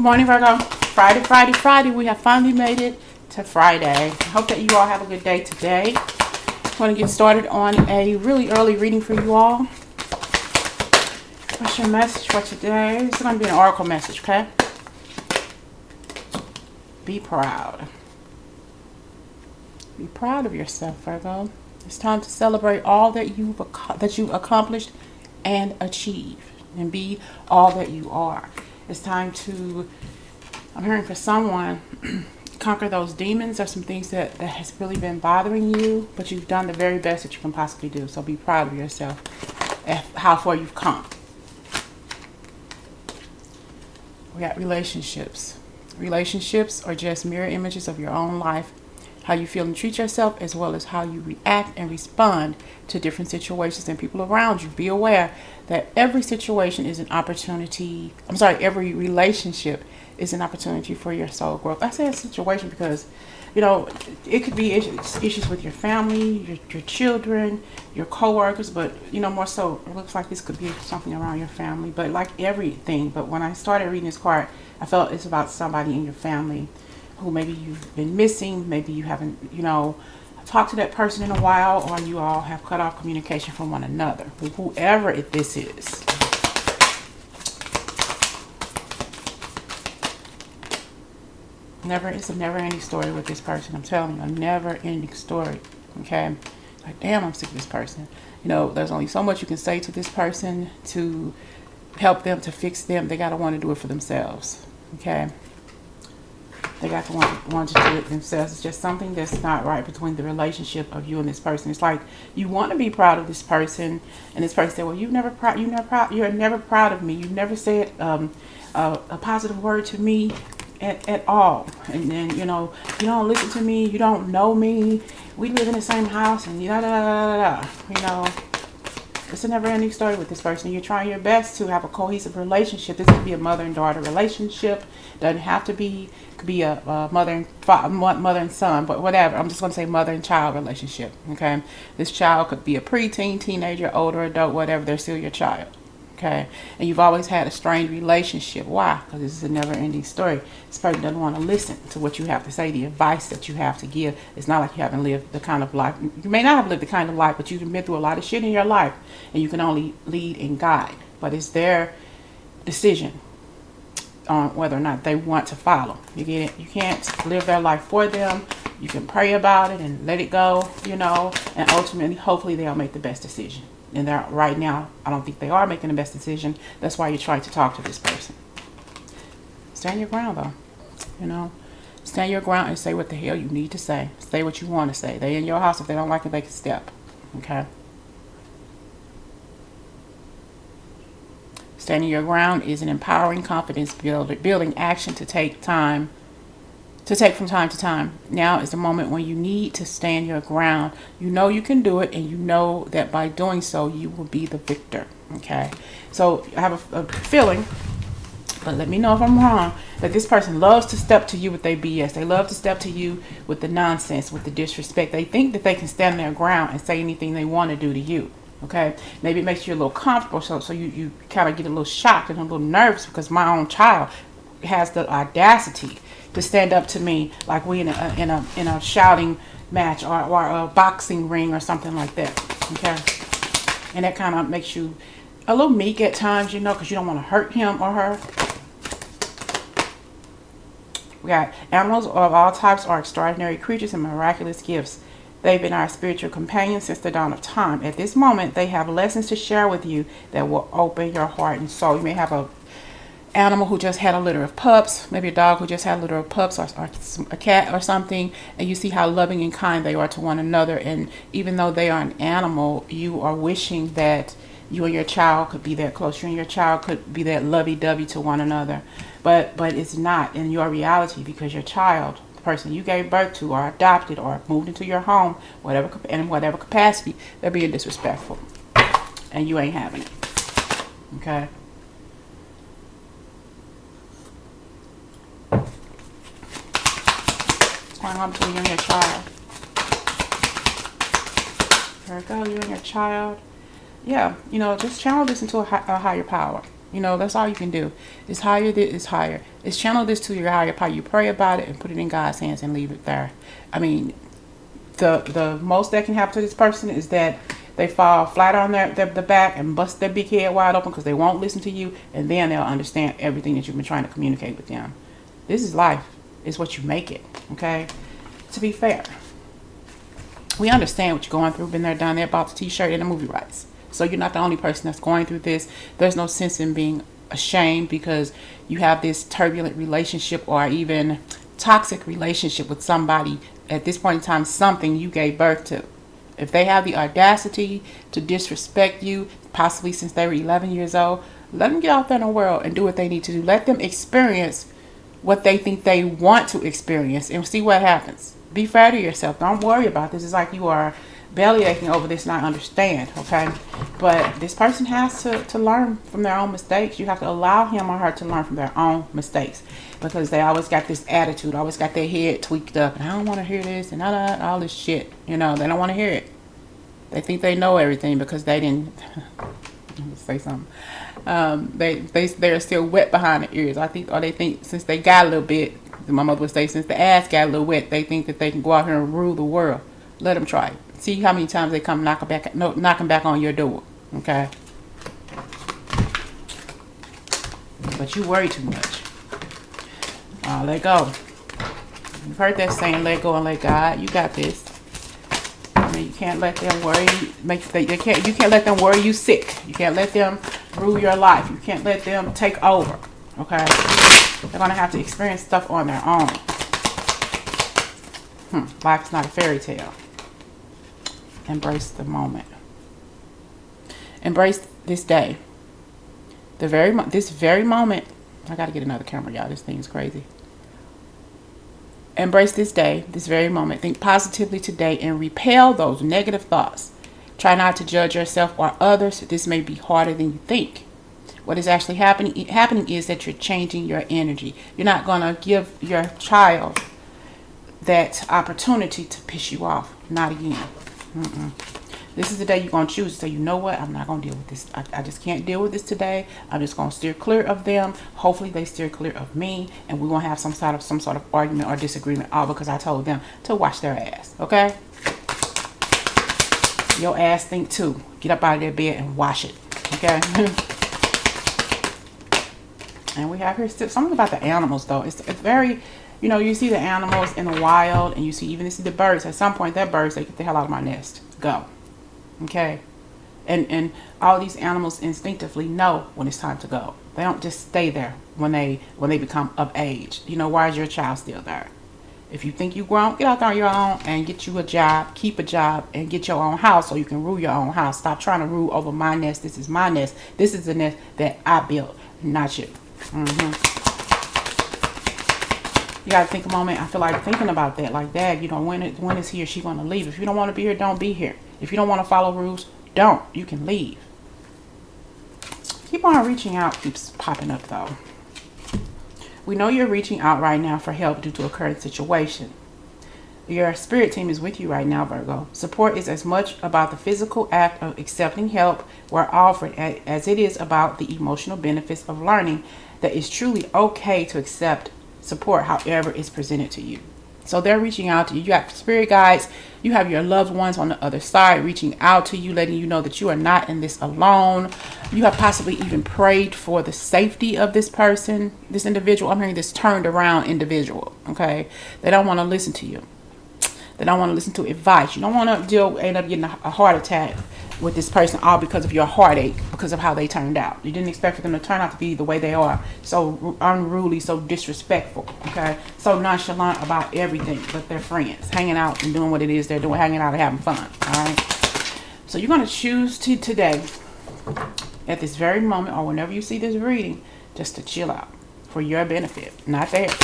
morning, Virgo. Friday. We have finally made it to Friday. I hope that you all have a good day today. I want to get started on a really early reading for you all. What's your message for today? It's going to be an oracle message, okay? Be proud. Be proud of yourself, Virgo. It's time to celebrate all that you've accomplished and achieved, and be all that you are. It's time to, I'm hearing for someone, conquer those demons or some things that has really been bothering you, but you've done the very best that you can possibly do. So be proud of yourself and how far you've come. We got relationships. Relationships are just mirror images of your own life, how you feel and treat yourself, as well as how you react and respond to different situations and people around you. Be aware that every situation is an opportunity. Every relationship is an opportunity for your soul growth. I say a situation because, it could be issues with your family, your children, your co-workers, but, more so, it looks like this could be something around your family, but like everything. But when I started reading this card, I felt it's about somebody in your family who maybe you've been missing, maybe you haven't, talked to that person in a while, or you all have cut off communication from one another. Whoever this is. It's a never-ending story with this person. I'm telling you, a never-ending story. Okay, like, damn, I'm sick of this person. There's only so much you can say to this person to help them, to fix them. They gotta want to do it for themselves. Okay. They got to want to do it themselves. It's just something that's not right between the relationship of you and this person. It's like you want to be proud of this person, and this person said, "Well, you're never proud of me. You've never said a positive word to me at all. And then you don't listen to me. You don't know me. We live in the same house, and It's a never-ending story with this person. You're trying your best to have a cohesive relationship. This could be a mother and daughter relationship. Doesn't have to be. Could be a mother and son, but whatever. I'm just going to say mother and child relationship. Okay, this child could be a preteen, teenager, older adult, whatever. They're still your child. Okay, and you've always had a strained relationship. Why? Because this is a never-ending story. This person doesn't want to listen to what you have to say, the advice that you have to give. It's not like you haven't lived the kind of life. You may not have lived the kind of life, but you've been through a lot of shit in your life, and you can only lead and guide. But it's their decision on whether or not they want to follow. You get it? You can't live their life for them. You can pray about it and let it go, and ultimately, hopefully, they'll make the best decision. And right now, I don't think they are making the best decision. That's why you're trying to talk to this person. Stand your ground, though. Stand your ground and say what the hell you need to say. Say what you want to say. They in your house. If they don't like it, they can step. Okay? Standing your ground is an empowering confidence building action to take from time to time. Now is the moment when you need to stand your ground. You know you can do it, and you know that by doing so, you will be the victor. Okay? So I have a feeling, but let me know if I'm wrong, that this person loves to step to you with their BS. They love to step to you with the nonsense, with the disrespect. They think that they can stand their ground and say anything they want to do to you. Okay, maybe it makes you a little comfortable, so you kind of get a little shocked and a little nervous because my own child has the audacity to stand up to me like we in a shouting match or a boxing ring or something like that. Okay, and that kind of makes you a little meek at times, because you don't want to hurt him or her. We got animals of all types are extraordinary creatures and miraculous gifts. They've been our spiritual companions since the dawn of time. At this moment, they have lessons to share with you that will open your heart and soul. You may have a animal who just had a litter of pups, maybe a dog who just had a litter of pups, or a cat or something, and you see how loving and kind they are to one another. And even though they are an animal, you are wishing that you and your child could be that close. You and your child could be that lovey-dovey to one another. But it's not in your reality, because your child, person you gave birth to or adopted or moved into your home, in whatever capacity, they're being disrespectful, and you ain't having it. Okay? What's going on between you and your child? Virgo, you and your child. Yeah, just channel this into a higher power. You know, that's all you can do. It's higher, it's higher. It's channel this to your higher power. You pray about it and put it in God's hands and leave it there. I mean, the most that can happen to this person is that they fall flat on the back and bust their big head wide open because they won't listen to you, and then they'll understand everything that you've been trying to communicate with them. This is life. It's what you make it, okay? To be fair, we understand what you're going through. Been there, done that, bought the t-shirt and the movie rights. So you're not the only person that's going through this. There's no sense in being ashamed because you have this turbulent relationship or even toxic relationship with somebody at this point in time, something you gave birth to. If they have the audacity to disrespect you, possibly since they were 11 years old, let them get out there in the world and do what they need to do. Let them experience what they think they want to experience and see what happens. Be fair to yourself. Don't worry about this. It's like you are belly aching over this and I understand, okay? But this person has to learn from their own mistakes. You have to allow him or her to learn from their own mistakes because they always got this attitude, always got their head tweaked up. And I don't want to hear this and all this shit. You know, they don't want to hear it. They think they know everything because they didn't say something. They're still wet behind the ears. They think since they got a little bit, my mother would say, since the ass got a little wet, they think that they can go out here and rule the world. Let them try it. See how many times they come knocking back on your door. Okay? But you worry too much. Let go. You've heard that saying, let go and let God. You got this. I mean, you can't let them worry. You can't let them worry you sick. You can't let them rule your life. You can't let them take over. Okay? They're going to have to experience stuff on their own. Life is not a fairy tale. Embrace the moment. Embrace this day. This very moment. I got to get another camera, y'all. This thing's crazy. Embrace this day, this very moment. Think positively today and repel those negative thoughts. Try not to judge yourself or others. This may be harder than you think. What is actually happening is that you're changing your energy. You're not going to give your child that opportunity to piss you off. Not again. This is the day you're going to choose to say, you know what, I'm not going to deal with this. I just can't deal with this today. I'm just going to steer clear of them. Hopefully they steer clear of me, and we won't have some sort of argument or disagreement, all because I told them to wash their ass. Okay? Your ass think too. Get up out of their bed and wash it. Okay? And we have here still something about the animals, though. It's very, you know, you see the animals in the wild, and you see the birds. At some point, that birds, they get the hell out of my nest. Go. Okay? And all these animals instinctively know when it's time to go. They don't just stay there when they become of age. You know, why is your child still there? If you think you grown, get out there on your own and get you a job, keep a job, and get your own house so you can rule your own house. Stop trying to rule over my nest. This is my nest. This is the nest that I built, not you. You got to think a moment. I feel like thinking about that, like that. You know, when is he or she going to leave? If you don't want to be here, don't be here. If you don't want to follow rules, don't. You can leave. Keep on reaching out keeps popping up, though. We know you're reaching out right now for help due to a current situation. Your spirit team is with you right now, Virgo. Support is as much about the physical act of accepting help where offered as it is about the emotional benefits of learning that it's truly okay to accept support however it's presented to you. So they're reaching out to you. You have spirit guides. You have your loved ones on the other side reaching out to you, letting you know that you are not in this alone. You have possibly even prayed for the safety of this person, this individual. I'm hearing this turned around individual, okay? They don't want to listen to you. They don't want to listen to advice. You don't want to end up getting a heart attack with this person all because of your heartache, because of how they turned out. You didn't expect for them to turn out to be the way they are. So unruly, so disrespectful, okay? So nonchalant about everything but their friends. Hanging out and doing what it is they're doing. Hanging out and having fun, all right? So you're going to choose today, at this very moment, or whenever you see this reading, just to chill out for your benefit, not theirs.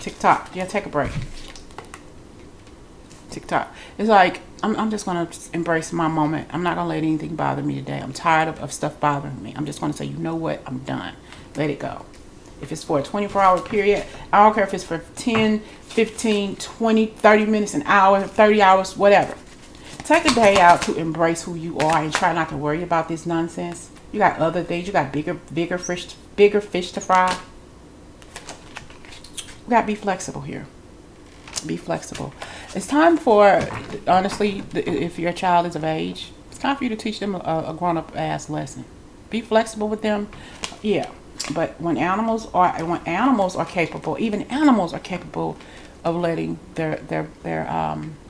TikTok. Yeah, take a break. TikTok. It's like, I'm just going to embrace my moment. I'm not going to let anything bother me today. I'm tired of stuff bothering me. I'm just going to say, you know what? I'm done. Let it go. If it's for a 24-hour period, I don't care if it's for 10, 15, 20, 30 minutes, an hour, 30 hours, whatever. Take a day out to embrace who you are and try not to worry about this nonsense. You got other things. You got bigger fish to fry. We got to be flexible here. Be flexible. It's time for, honestly, if your child is of age, it's time for you to teach them a grown-up ass lesson. Be flexible with them. Yeah. But when animals are capable, even animals are capable of letting their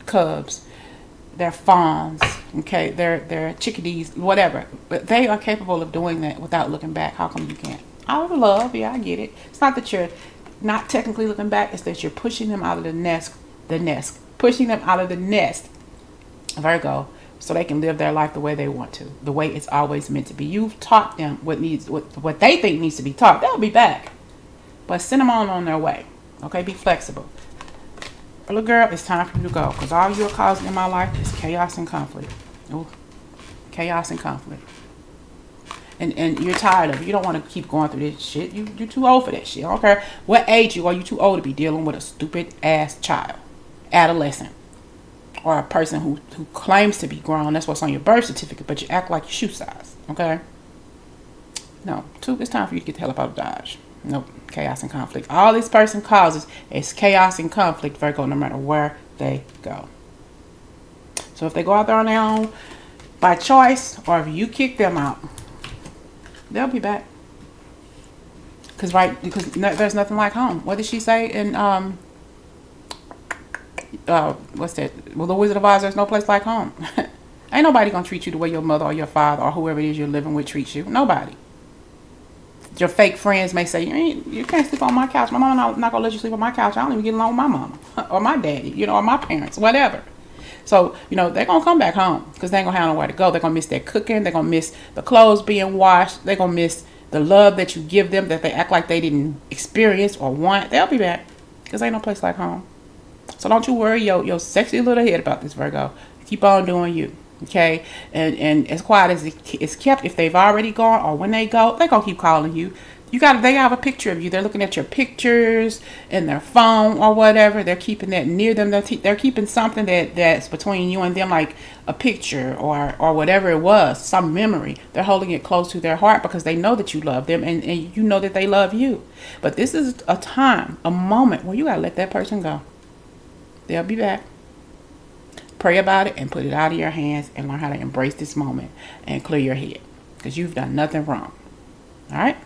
cubs, their fawns, okay, their chickadees, whatever. But they are capable of doing that without looking back. How come you can't? Out of love, yeah, I get it. It's not that you're not technically looking back, it's that you're pushing them out of the nest, pushing them out of the nest, Virgo, so they can live their life the way they want to, the way it's always meant to be. You've taught them what they think needs to be taught. They'll be back, but send them on their way. Okay, be flexible. Little girl, it's time for you to go, because all you're causing in my life is chaos and conflict. Ooh, chaos and conflict. And you're tired of it. You don't want to keep going through this shit. You're too old for that shit. I don't care what age you are. You're too old to be dealing with a stupid ass child, adolescent, or a person who claims to be grown. That's what's on your birth certificate, but you act like your shoe size. Okay? No. It's time for you to get the hell up out of Dodge. Nope. Chaos and conflict. All this person causes is chaos and conflict, Virgo, no matter where they go. So if they go out there on their own by choice, or if you kick them out, they'll be back. Because there's nothing like home. What did she say in what's that? Well, the Wizard of Oz, there's no place like home. Ain't nobody gonna treat you the way your mother or your father or whoever it is you're living with treats you. Nobody. Your fake friends may say, you can't sleep on my couch. My mama not gonna let you sleep on my couch. I don't even get along with my mama or my daddy, or my parents, whatever. So, they're going to come back home because they ain't going to have nowhere to go. They're going to miss their cooking. They're going to miss the clothes being washed. They're going to miss the love that you give them that they act like they didn't experience or want. They'll be back because ain't no place like home. So don't you worry your sexy little head about this, Virgo. Keep on doing you, okay? And as quiet as it's kept, if they've already gone or when they go, they're going to keep calling you. They have a picture of you. They're looking at your pictures in their phone or whatever. They're keeping that near them. They're keeping something that's between you and them, like a picture or whatever it was, some memory. They're holding it close to their heart because they know that you love them and you know that they love you. But this is a moment where you got to let that person go. They'll be back. Pray about it and put it out of your hands and learn how to embrace this moment and clear your head because you've done nothing wrong. All right?